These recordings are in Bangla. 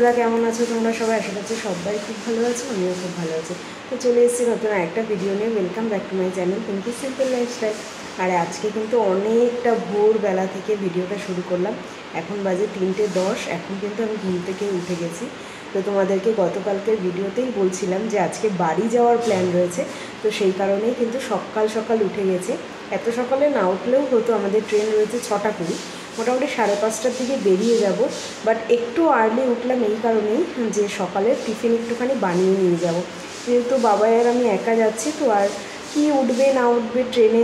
বন্ধুরা কেমন আছো তোমরা সবাই? আশা করছি সবাই খুব ভালো আছো, আমিও খুব ভালো আছি। তো চলে এসেছি নতুন একটা ভিডিও নিয়ে। Welcome back to my channel Pinki simple lifestyle. আর আজকে কিন্তু অনেকটা ভোরবেলা থেকে ভিডিওটা শুরু করলাম। এখন বাজে 3:10। এখন কিন্তু আমি ঘুম থেকে উঠে গেছি। তো তোমাদেরকে গতকালকের ভিডিওতেই বলছিলাম যে আজকে বাড়ি যাওয়ার প্ল্যান রয়েছে, তো সেই কারণেই কিন্তু সকাল সকাল উঠে গেছে। এত সকালে না উঠলেও হতো, আমাদের ট্রেন রয়েছে 6:20। মোটামুটি 5:30টার দিকে বেরিয়ে যাব, বাট একটু আর্লি উঠলাম এই কারণেই যে সকালে টিফিন একটুখানি বানিয়ে নিয়ে যাব। যেহেতু বাবা আর আমি একা যাচ্ছি, তো আর কি উঠবে না উঠবে ট্রেনে,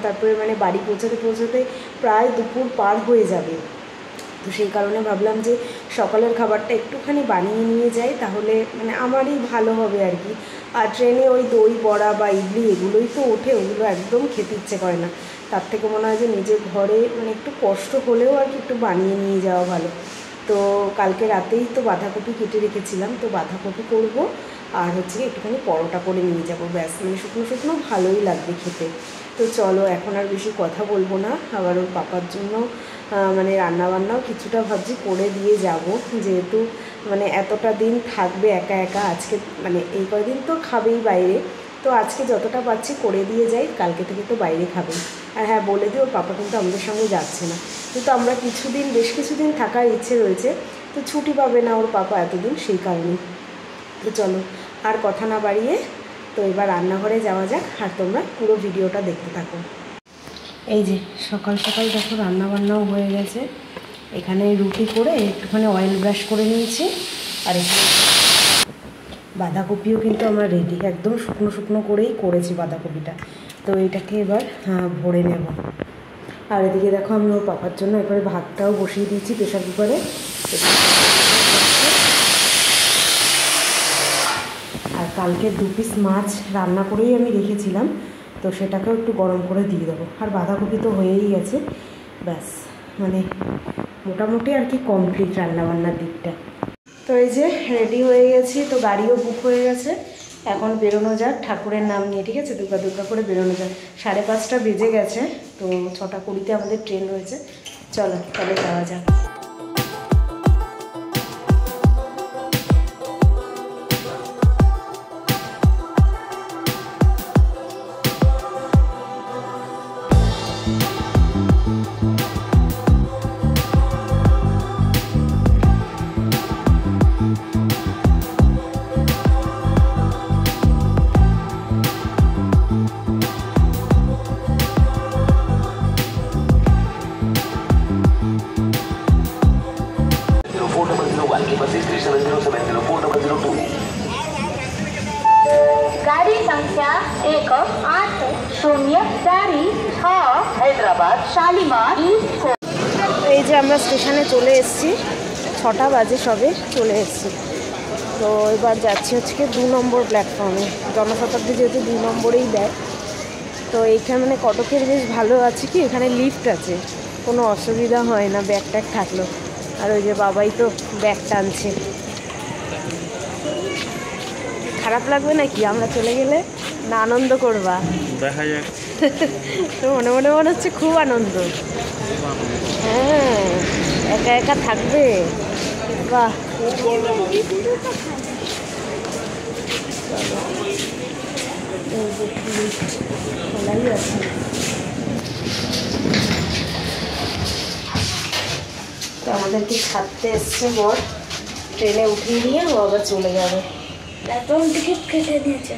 তারপরে মানে বাড়ি পৌঁছাতে পৌঁছাতে প্রায় দুপুর পার হয়ে যাবে। তো সেই কারণে ভাবলাম যে সকালের খাবারটা একটুখানি বানিয়ে নিয়ে যাই, তাহলে মানে আমারই ভালো হবে আর কি। আর ট্রেনে ওই দই বড়া বা ইডলি এগুলোই তো ওঠে, ওগুলো একদম খেতে ইচ্ছে করে না। তার থেকে মনে হয় যে নিজের ঘরে মানে একটু কষ্ট হলেও আর কি একটু বানিয়ে নিয়ে যাওয়া ভালো। তো কালকে রাতেই তো বাঁধাকপি কেটে রেখেছিলাম, তো বাঁধাকপি করব আর হচ্ছে একটুখানি পরোটা করে নিয়ে যাব, ব্যাস। মানে শুকনো শুকনো ভালোই লাগবে খেতে। তো চলো এখন আর বেশি কথা বলবো না। আবার ওর পাপার জন্য মানে রান্নাবান্নাও কিছুটা ভাবছি করে দিয়ে যাব, যেহেতু মানে এতটা দিন থাকবে একা একা। আজকে মানে এই কয়দিন তো খাবেই বাইরে, তো আজকে যতটা পাচ্ছি করে দিয়ে যাই, কালকে থেকে তো বাইরে খাবেই। আর হ্যাঁ, বলে দিই ওর পাপা কিন্তু আমাদের সঙ্গে যাচ্ছে না, কিন্তু আমরা বেশ কিছুদিন থাকার ইচ্ছে রয়েছে। তো ছুটি পাবে না ওর পাপা এতদিন, সেই কারণেই। তো চলো আর কথা না বাড়িয়ে তো এবার রান্নাঘরে যাওয়া যাক, আর তোমরা পুরো ভিডিওটা দেখতে থাকো। এই যে সকাল সকাল দেখো রান্নাবান্নাও হয়ে গেছে। এখানে রুটি করে একটুখানি অয়েল ব্রাশ করে নিয়েছি, আর এখানে বাঁধাকপিও কিন্তু আমার রেডি, একদম শুকনো শুকনো করেই করেছি বাঁধাকপিটা। তো এটাকে এবার ভরে নেব। আর এদিকে দেখো আমি ওর পাপার জন্য এবারে ভাতটাও বসিয়ে দিয়েছি প্রেশার কুকারে। আর কালকে 2 পিস মাছ রান্না করেই আমি রেখেছিলাম, তো সেটাকেও একটু গরম করে দিয়ে দেবো। আর বাঁধাকপি তো হয়েই গেছে, ব্যাস মানে মোটামুটি আর কি কমপ্লিট রান্নাবান্নার দিকটা। তো এই যে রেডি হয়ে গেছি, তো গাড়িও বুক হয়ে গেছে। এখন বেরোনো যাক ঠাকুরের নাম নিয়ে, ঠিক আছে? দুর্গা দুর্গা করে বেরোনো যাক। 5:30 বেজে গেছে, তো 6:20 আমাদের ট্রেন রয়েছে। চলো তাহলে যাওয়া যাক। गाड़ी संख्या 18046 हैदराबाद शालीमार। এই যে আমরা স্টেশনে চলে এসেছি, 6টা বাজে সবে চলে এসেছি। তো এবার যাচ্ছি হচ্ছে 2 নম্বর প্ল্যাটফর্মে। জনশতাব্দী যেহেতু 2 নম্বরেই দেয়, তো এইখানে মানে কটকের বেশ ভালো আছে কি, এখানে লিফট আছে, কোনো অসুবিধা হয় না ব্যাগ ট্যাগ থাকলো। আর ওই যে বাবাই তো ব্যাগ টানছে। খারাপ লাগবে নাকি আমরা চলে গেলে? না আনন্দ করবা? দেখা যাক। তো মনে মনে মনে হচ্ছে খুব আনন্দ। হ্যাঁ, একা একা থাকবে, বাহ। খোলাই আছে। তো আমাদেরকে ছাড়তে এসছে বর, ট্রেনে উঠিয়ে নিয়ে ও আবার চলে যাবে। প্ল্যাটফর্ম টিকিট কেটে দিয়েছে।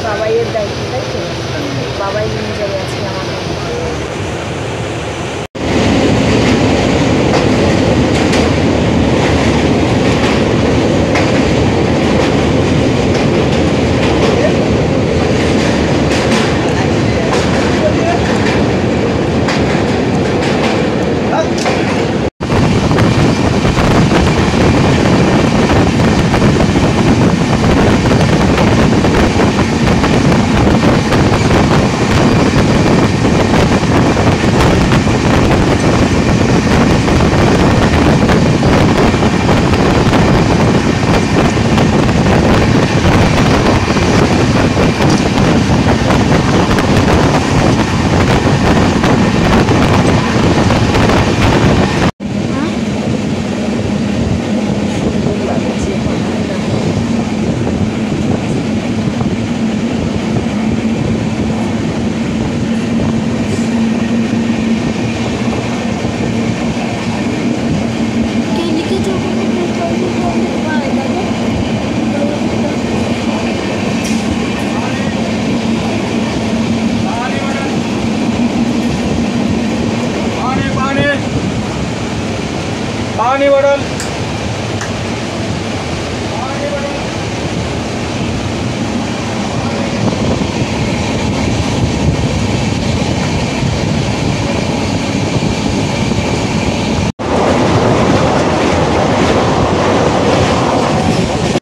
বাবাইয়ের দায়িত্ব, তাই তো? বাবাই নিয়ে যাবে আজকে আমাকে। पानी बोतल।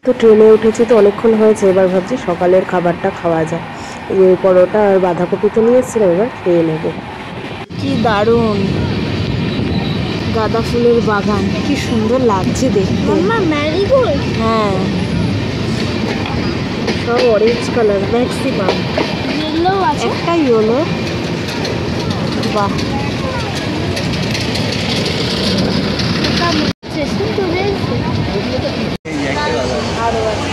তো ট্রেনে উঠেছি তো অনেকক্ষণ হয়েছে, এবার ভাবছি সকালের খাবারটা খাওয়া যায়। এই পরোটা আর বাঁধাকপি তো নিয়ে এসেছিলাম, এবার খেয়ে নেব। কি দারুণ গাঁদা ফুলের বাগান, কি সুন্দর লাগছে দেখতে। মাম্মা ম্যারিগোল্ড। হ্যাঁ, সব অরেঞ্জ কালার ম্যাক্সিমাম। ইয়েলো আছে। একটা ইয়েলো, বাহ। স্টেশন চলে এসেছে। আরো আছে।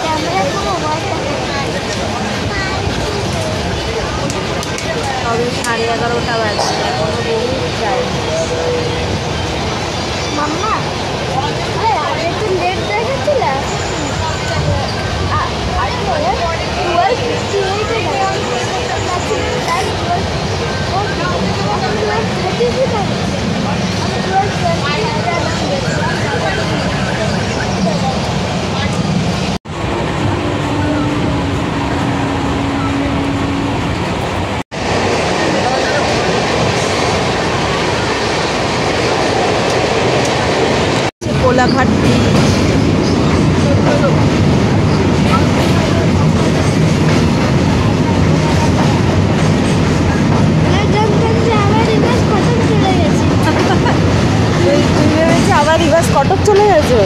ক্যামেরা পুরো হোয়াইট আছে। তবে 11:30 বাজে, এখনো বহু যায়। মাম্মা আরে একটু লেট দেখাচ্ছিল। আরে বলে 12:58 এ ম্যাক্সিমাম টাইম 12:30 কোলাঘাট আবার রিভার্স কটক চলে গেছে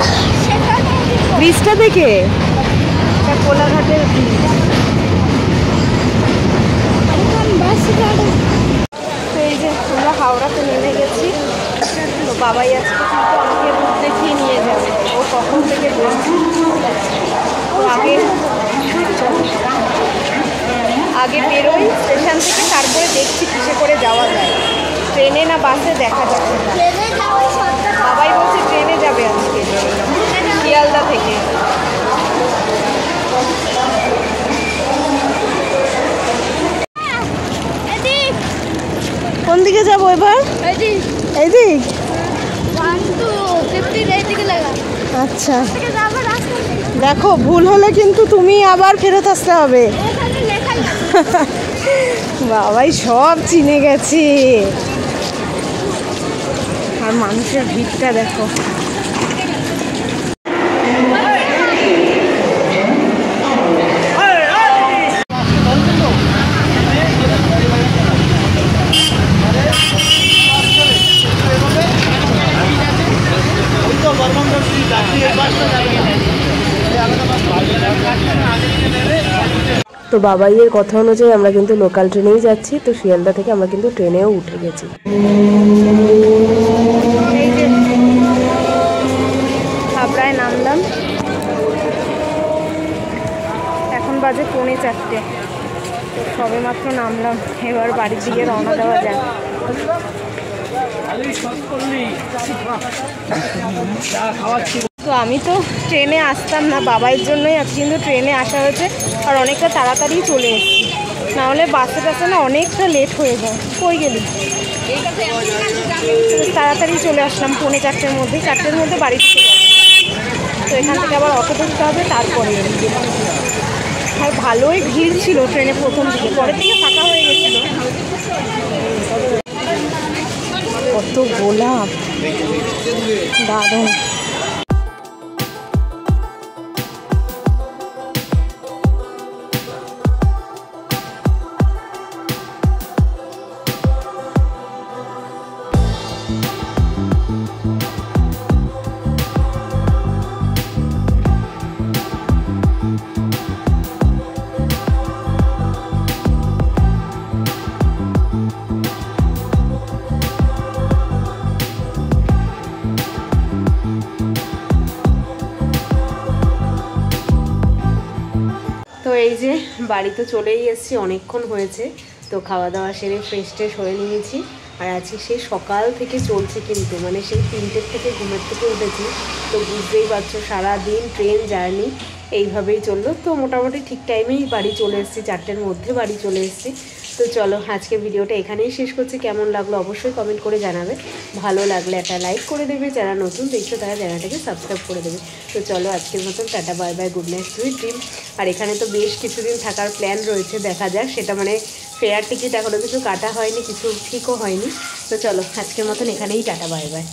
ব্রিজটা দেখে। এটা কোলাঘাটের ব্রিজ। তো এই যে আমরা হাওড়াতে নেমে গেছি। তো বাবাই আজকে কিন্তু আমাকে রুট দেখিয়ে নিয়ে যাবে, ও কখন থেকে বলছে। তো আগে বেরোই স্টেশন থেকে, তারপরে দেখছি কিসে করে যাওয়া যায়, ট্রেনে না বাসে দেখা যাচ্ছে। বাবাই বলছে ট্রেনে যাবে আজকে শিয়ালদা থেকে। কোন দিকে যাবো এবার? এইদিক। আচ্ছা দেখো, ভুল হলে কিন্তু তুমি আবার ফেরত আসতে হবে। বাবাই সব চিনে গেছে। আর মানুষের ভিড়টা দেখো। তো বাবাইয়ের কথা অনুযায়ী আমরা কিন্তু লোকাল ট্রেনেই যাচ্ছি। তো শিয়ালদা থেকে আমরা কিন্তু ট্রেনেও উঠে গেছি। এই যে হাবড়ায় নামলাম, এখন বাজে 3:45। তো সবে মাত্র নামলাম, এবার বাড়ির দিকে রওনা দেওয়া যায়। তো আমি তো ট্রেনে আসতাম না, বাবাইয়ের জন্যই আজকে কিন্তু ট্রেনে আসা হয়েছে। আর অনেকটা তাড়াতাড়ি চলে এসেছি, নাহলে বাসে টাসে না অনেকটা লেট হয়ে যায়। কই গেলি? তাড়াতাড়ি চলে আসলাম 3:45-এর মধ্যে, 4টের মধ্যে বাড়ি থেকে যাবো। তো এখান থেকে আবার অটো ধরতে হবে, তারপরে। আর ভালোই ভিড় ছিল ট্রেনে প্রথম দিকে, পরের দিকে ফাঁকা হয়ে গেছিলো। কত গোলাপ, দারুণ। তো এই যে বাড়িতে চলেই এসেছি, অনেকক্ষণ হয়েছে। তো খাওয়া দাওয়া সেরে ফ্রেশ ট্রেশ হয়ে নিয়েছি। আর আজকে সেই সকাল থেকে চলছে, কিন্তু মানে সেই 3টের থেকে ঘুমের থেকে উঠেছি। তো বুঝতেই পারছো সারাদিন ট্রেন জার্নি। এইভাবেই চললো। তো মোটামুটি ঠিক টাইমেই বাড়ি চলে এসেছি, 4টের মধ্যে বাড়ি চলে এসেছি। তো চলো আজকে ভিডিওটা এখানেই শেষ করছি। কেমন লাগলো অবশ্যই কমেন্ট করে জানাবে, ভালো লাগলে একটা লাইক করে দেবে, যারা নতুন দেখছো তারা চ্যানেলটাকে সাবস্ক্রাইব করে দেবে। তো চলো আজকের মতন টাটা, bye bye, good night, sweet dream. আর এখানে তো বেশ কিছুদিন থাকার প্ল্যান রয়েছে, দেখা যাক সেটা, মানে ফেয়ার টিকিট এখনও কিছু কাটা হয়নি, কিছু ঠিকও হয়নি। তো চলো আজকের মতন এখানেই টাটা, বাই বাই।